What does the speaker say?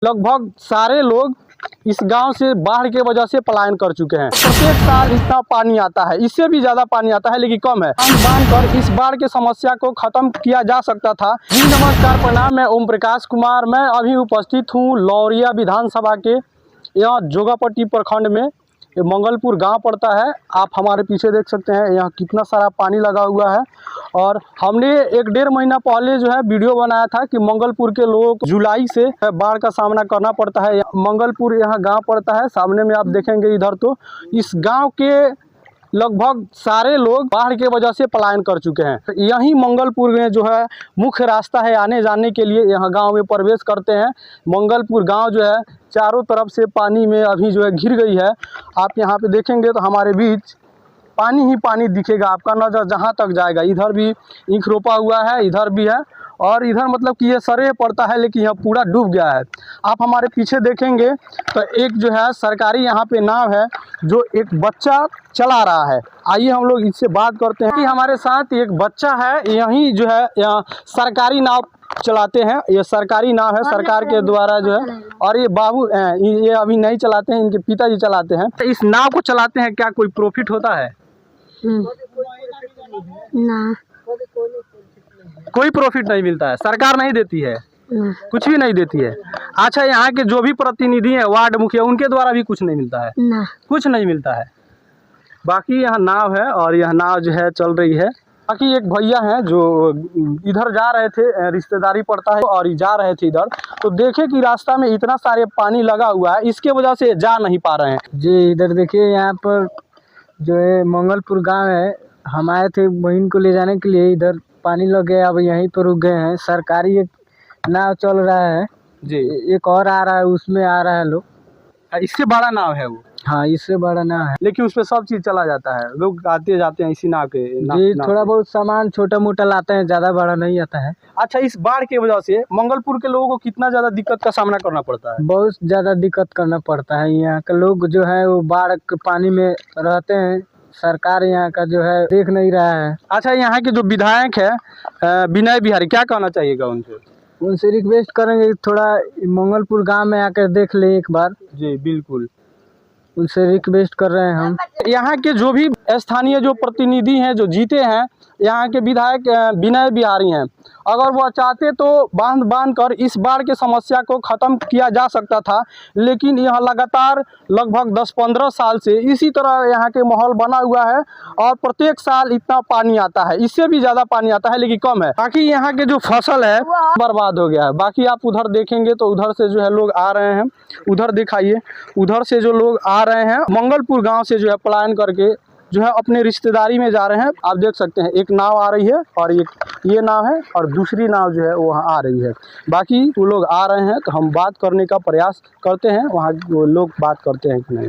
लगभग सारे लोग इस गांव से बाढ़ के वजह से पलायन कर चुके हैं। प्रत्येक साल इतना पानी आता है, इससे भी ज़्यादा पानी आता है लेकिन कम है। बांध कर इस बाढ़ के समस्या को ख़त्म किया जा सकता था। जी नमस्कार, प्रणाम। मैं ओम प्रकाश कुमार। मैं अभी उपस्थित हूँ लौरिया विधानसभा के यहाँ जोगापट्टी प्रखंड में। ये मंगलपुर गांव पड़ता है। आप हमारे पीछे देख सकते हैं यहाँ कितना सारा पानी लगा हुआ है। और हमने 1-1.5 महीना पहले जो है वीडियो बनाया था कि मंगलपुर के लोगों को जुलाई से बाढ़ का सामना करना पड़ता है। मंगलपुर यहाँ गांव पड़ता है, सामने में आप देखेंगे इधर। तो इस गांव के लगभग सारे लोग बाढ़ के वजह से पलायन कर चुके हैं। यहीं मंगलपुर में जो है मुख्य रास्ता है आने जाने के लिए, यहाँ गांव में प्रवेश करते हैं। मंगलपुर गांव जो है चारों तरफ से पानी में अभी जो है घिर गई है। आप यहाँ पे देखेंगे तो हमारे बीच पानी ही पानी दिखेगा, आपका नज़र जहाँ तक जाएगा। इधर भी ईख रोपा हुआ है, इधर भी है, और इधर मतलब कि ये सरे पड़ता है लेकिन यह पूरा डूब गया है। आप हमारे पीछे देखेंगे तो एक जो है सरकारी यहाँ पे नाव है जो एक बच्चा चला रहा है। आइए हम लोग इससे बात करते हैं कि हमारे साथ एक बच्चा है, यहीं जो है यहाँ सरकारी नाव चलाते हैं। ये सरकारी नाव है, सरकार के द्वारा जो है। और ये बाबू ये अभी नहीं चलाते हैं, इनके पिताजी चलाते हैं। तो इस नाव को चलाते हैं, क्या कोई प्रॉफिट होता है? ना, कोई प्रॉफिट नहीं मिलता है, सरकार नहीं देती है, कुछ भी नहीं देती है। अच्छा, यहाँ के जो भी प्रतिनिधि हैं, वार्ड मुखिया, उनके द्वारा भी कुछ नहीं मिलता है? ना, कुछ नहीं मिलता है। बाकी यहाँ नाव है और यह नाव जो है चल रही है। बाकी एक भैया हैं जो इधर जा रहे थे, रिश्तेदारी पड़ता है, और जा रहे थे इधर, तो देखे कि रास्ता में इतना सारे पानी लगा हुआ है, इसके वजह से जा नहीं पा रहे हैं। जी, इधर देखिए, यहाँ पर जो है मंगलपुर गांव है। हम आए थे बहन को ले जाने के लिए, इधर पानी लग गया, अब यहीं पर रुक गए हैं। सरकारी एक नाव चल रहा है जी, एक और आ रहा है, उसमें आ रहा है लोग। इससे बड़ा नाव है वो? हाँ, इससे बड़ा नाव है, लेकिन उसमें सब चीज़ चला जाता है, लोग आते जाते हैं इसी नाव के। जी, थोड़ा बहुत सामान छोटा मोटा लाते हैं, ज़्यादा बड़ा नहीं आता है। अच्छा, इस बाढ़ की वजह से मंगलपुर के लोगों को कितना ज़्यादा दिक्कत का सामना करना पड़ता है? बहुत ज़्यादा दिक्कत करना पड़ता है। यहाँ के लोग जो है वो बाढ़ के पानी में रहते हैं, सरकार यहाँ का जो है देख नहीं रहा है। अच्छा, यहाँ के जो विधायक है विनय बिहारी, क्या कहना चाहिएगा उनसे? उनसे रिक्वेस्ट करेंगे थोड़ा मंगलपुर गांव में आकर देख ले एक बार। जी बिल्कुल, उनसे रिक्वेस्ट कर रहे हैं हम। यहाँ के जो भी स्थानीय जो प्रतिनिधि हैं जो जीते हैं, यहाँ के विधायक विनय बिहारी हैं, अगर वह चाहते तो बांध कर इस बाढ़ के समस्या को ख़त्म किया जा सकता था। लेकिन यह लगातार लगभग 10-15 साल से इसी तरह यहाँ के माहौल बना हुआ है, और प्रत्येक साल इतना पानी आता है, इससे भी ज़्यादा पानी आता है लेकिन कम है। बाकी यहाँ के जो फसल है बर्बाद हो गया है। बाकी आप उधर देखेंगे तो उधर से जो है लोग आ रहे हैं, उधर दिखाइए, उधर से जो लोग आ रहे हैं मंगलपुर गाँव से जो है पलायन करके जो है अपने रिश्तेदारी में जा रहे हैं। आप देख सकते हैं एक नाव आ रही है और ये नाव है, और दूसरी नाव जो है वो वहाँ आ रही है। बाकी वो लोग आ रहे हैं तो हम बात करने का प्रयास करते हैं, वहाँ वो लोग बात करते हैं कि नहीं।